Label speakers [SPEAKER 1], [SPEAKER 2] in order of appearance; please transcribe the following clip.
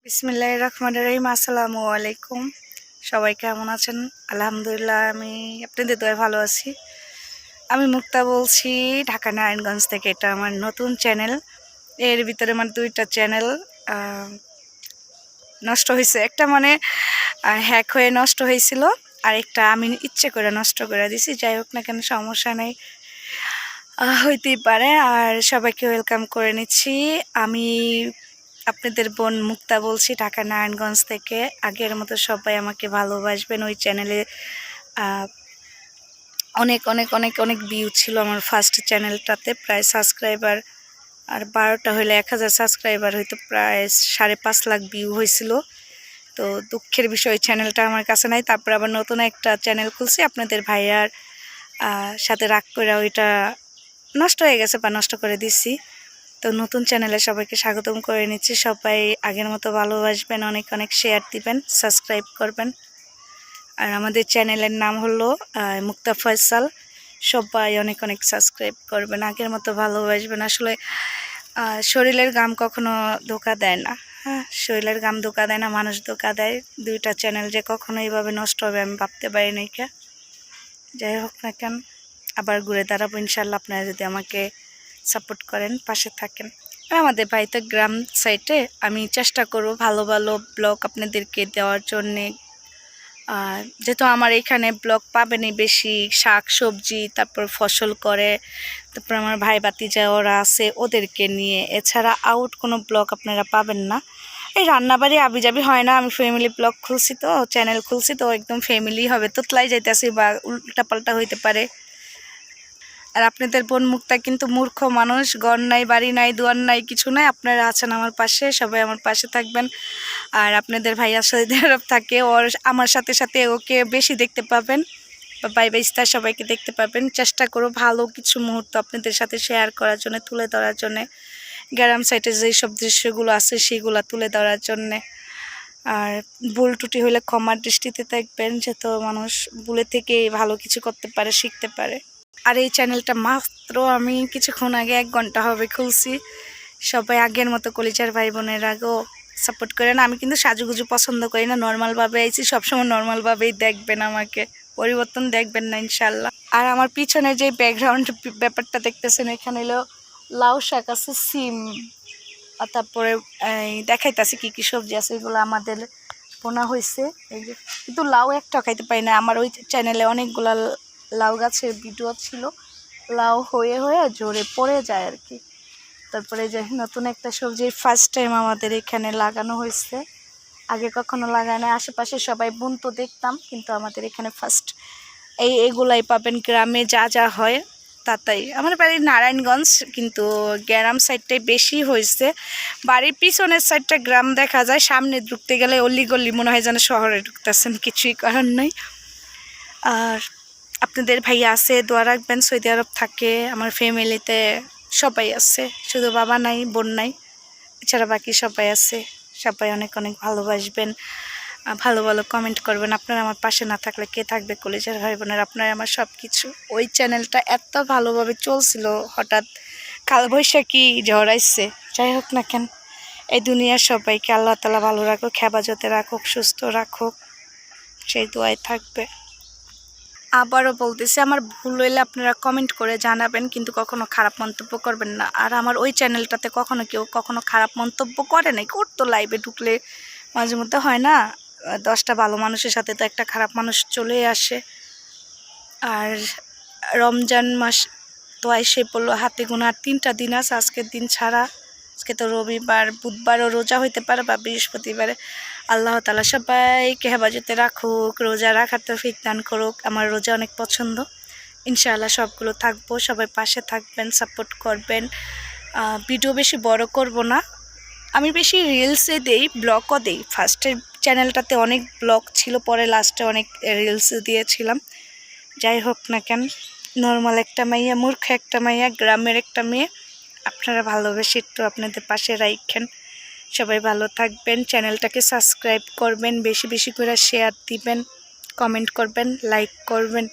[SPEAKER 1] বিসমিল্লাহির রহমানির রহিম। আসসালামু আলাইকুম। সবাই কেমন আছেন? আলহামদুলিল্লাহ, আমি আপনাদের দয়ায় ভালো আছি। আমি মুক্তা বলছি, ঢাকা নারায়ণগঞ্জ থেকে। এটা আমার নতুন চ্যানেল। এর ভিতরে আমার দুইটা চ্যানেল নষ্ট হয়েছে। একটা হ্যাক হয়ে নষ্ট হয়েছিল, আর একটা আমি ইচ্ছে করে নষ্ট করে দিছি। যাই হোক না কেন, সমস্যা নেই, হইতেই পারে। আর সবাইকে ওয়েলকাম করে নিচ্ছি। আমি আপনাদের বোন মুক্তা বলছি, ঢাকা নারায়ণগঞ্জ থেকে। আগের মতো সবাই আমাকে ভালোবাসবেন। ওই চ্যানেলে অনেক অনেক অনেক অনেক ভিউ ছিল আমার ফার্স্ট চ্যানেলটাতে। প্রায় সাবস্ক্রাইবার আর 12টা হইলে 1000 সাবস্ক্রাইবার হয়তো, প্রায় 5.5 লাখ ভিউ হয়েছিল। তো দুঃখের বিষয়, চ্যানেলটা আমার কাছে নাই। তারপর আবার নতুন একটা চ্যানেল খুলছি আপনাদের ভাইয়ার সাথে রাগ করে ওইটা নষ্ট হয়ে গেছে বা নষ্ট করে দিছি। তো নতুন চ্যানেলে সবাইকে স্বাগতম করে নিচ্ছি। সবাই আগের মতো ভালোবাসবেন, অনেক অনেক শেয়ার দিবেন, সাবস্ক্রাইব করবেন। আর আমাদের চ্যানেলের নাম হলো মুক্তা ফয়সাল। সবাই অনেক অনেক সাবস্ক্রাইব করবেন, আগের মতো ভালোবাসবেন। আসলে শরীরের ঘাম কখনো ধোকা দেয় না। হ্যাঁ, শরীরের ঘাম ধোকা দেয় না, মানুষ ধোকা দেয়। দুইটা চ্যানেল যে কখনো এইভাবে নষ্ট হবে আমি ভাবতে পারি নাই। যাই হোক না কেন, আবার ঘুরে দাঁড়াবো ইনশাল্লাহ, আপনারা যদি আমাকে সাপোর্ট করেন, পাশে থাকেন। আর আমাদের বাড়িতে গ্রাম সাইডে আমি চেষ্টা করব ভালো ভালো ব্লগ আপনাদেরকে দেওয়ার জন্যে। যেহেতু আমার এখানে ব্লগ পাবেনই বেশি, শাক সবজি, তারপর ফসল করে, তারপর আমার ভাই ভাতিজা ওরা আছে, ওদেরকে নিয়ে। এছাড়া আউট কোনো ব্লগ আপনারা পাবেন না। এই রান্নাবাড়ি আবিজাবি হয় না। আমি ফ্যামিলি ব্লগ খুলছি, তো চ্যানেল খুলছি, তো একদম ফ্যামিলি হবে। তোতলাই যাইতেছি বা উল্টাপাল্টা হইতে পারে। আর আপনাদের বোন মুক্তা কিন্তু মূর্খ মানুষ, ঘর নাই, বাড়ি নাই, দুয়ার নাই, কিছু নাই। আপনারা আছেন আমার পাশে, সবাই আমার পাশে থাকবেন। আর আপনাদের ভাইয়া সৌদি আরব থাকে, ওর আমার সাথে সাথে ওকে বেশি দেখতে পাবেন, বা ভাই ভাইস্তা সবাইকে দেখতে পাবেন। চেষ্টা করো ভালো কিছু মুহূর্ত আপনাদের সাথে শেয়ার করার জন্য, তুলে ধরার জন্যে। গ্রাম সাইডে যেই সব দৃশ্যগুলো আছে সেগুলো তুলে ধরার জন্যে। আর ভুল ত্রুটি হলে ক্ষমার দৃষ্টিতে দেখবেন, যেহেতু মানুষ ভুলে থেকে ভালো কিছু করতে পারে, শিখতে পারে। আর এই চ্যানেলটা মাত্র আমি কিছুক্ষণ আগে 1 ঘন্টা হবে খুলছি। সবাই আগের মতো কলিজার ভাই বোনের আগেও সাপোর্ট করে না। আমি কিন্তু সাজুগুজু পছন্দ করি না, নর্মালভাবে আইছি, সবসময় নর্মালভাবেই দেখবেন আমাকে, পরিবর্তন দেখবেন না ইনশাল্লাহ। আর আমার পিছনে যে ব্যাকগ্রাউন্ড ব্যাপারটা দেখতেছেন, এখানে হলো লাউ শাক আছে, সিম, আর তারপরে দেখাইতেছি কী কী সবজি আছে, এগুলো আমাদের বোনা হয়েছে। এই যে, কিন্তু লাউ একটা খাইতে পাই না। আমার ওই চ্যানেলে অনেকগুলা লাউ গাছের ভিডিও ছিল, লাউ হয়ে হয়ে জোরে পড়ে যায় আর কি। তারপরে যে নতুন একটা সবজি ফার্স্ট টাইম আমাদের এখানে লাগানো হয়েছে, আগে কখনো লাগায় না। আশেপাশে সবাই বুনতো দেখতাম, কিন্তু আমাদের এখানে ফার্স্ট। এগুলাই পাবেন গ্রামে যা যা হয় তাই। আমার বাড়ি নারায়ণগঞ্জ, কিন্তু গ্রাম সাইডটাই বেশি হয়েছে। বাড়ির পিছনের সাইডটা গ্রাম দেখা যায়, সামনে ঢুকতে গেলে অলিগলি মনে হয় যেন শহরে ঢুকতেছেন, কিছুই করার নেই। আর আপনাদের ভাইয়া আছে, দোয়া রাখবেন, সৌদি আরব থাকে। আমার ফ্যামিলিতে সবাই আছে, শুধু বাবা নাই, বোন নাই, এছাড়া বাকি সবাই আছে। সবাই অনেক অনেক ভালোবাসবেন, ভালো ভালো কমেন্ট করবেন। আপনারা আমার পাশে না থাকলে কে থাকবে কলেজের ভাই বোনের? আপনারা আমার সব কিছু। ওই চ্যানেলটা এত ভালোভাবে চলছিল, হঠাৎ কালবৈশাখী ঝড় আসছে। যাই হোক না কেন, এই দুনিয়ার সবাইকে আল্লাহ তাআলা ভালো রাখুক, হেফাজতে রাখুক, সুস্থ রাখুক, সেই দোয়াই থাকবে। আবারও বলতেছি, আমার ভুল হইলে আপনারা কমেন্ট করে জানাবেন, কিন্তু কখনো খারাপ মন্তব্য করবেন না। আর আমার ওই চ্যানেলটাতে কেউ কখনো খারাপ মন্তব্য করে নাই। করতো, লাইভে ঢুকলে মাঝে মধ্যে হয় না, 10টা ভালো মানুষের সাথে তো একটা খারাপ মানুষ চলে আসে। আর রমজান মাস তো এসে পড়লো, হাতে গোনা 3টা দিন আছে আজকের দিন ছাড়া। আজকে তো রবিবার, বুধবারও রোজা হইতে পারে বা বৃহস্পতিবারে। আল্লাহ তাআলা সবাইকে হেফাজতে রাখুক, রোজা রাখার তৌফিক দান করুক। আমার রোজা অনেক পছন্দ, ইনশাআল্লাহ সবগুলো থাকবো। সবাই পাশে থাকবেন, সাপোর্ট করবেন। ভিডিও বেশি বড় করব না, আমি বেশি রিলসে দেই, ব্লগও দেই। ফার্স্টের চ্যানেলটাতে অনেক ব্লগ ছিল, পরে লাস্টে অনেক রিলস দিয়েছিলাম। যাই হোক না কেন, নর্মাল একটা মাইয়া, মূর্খ একটা মাইয়া, গ্রামের একটা মেয়ে। আপনারা ভালোবেসে একটু আপনাদের পাশে রাখেন। সবাই ভালো থাকবেন, চ্যানেলটাকে সাবস্ক্রাইব করবেন, বেশি বেশি করে শেয়ার দিবেন, কমেন্ট করবেন, লাইক করবেন।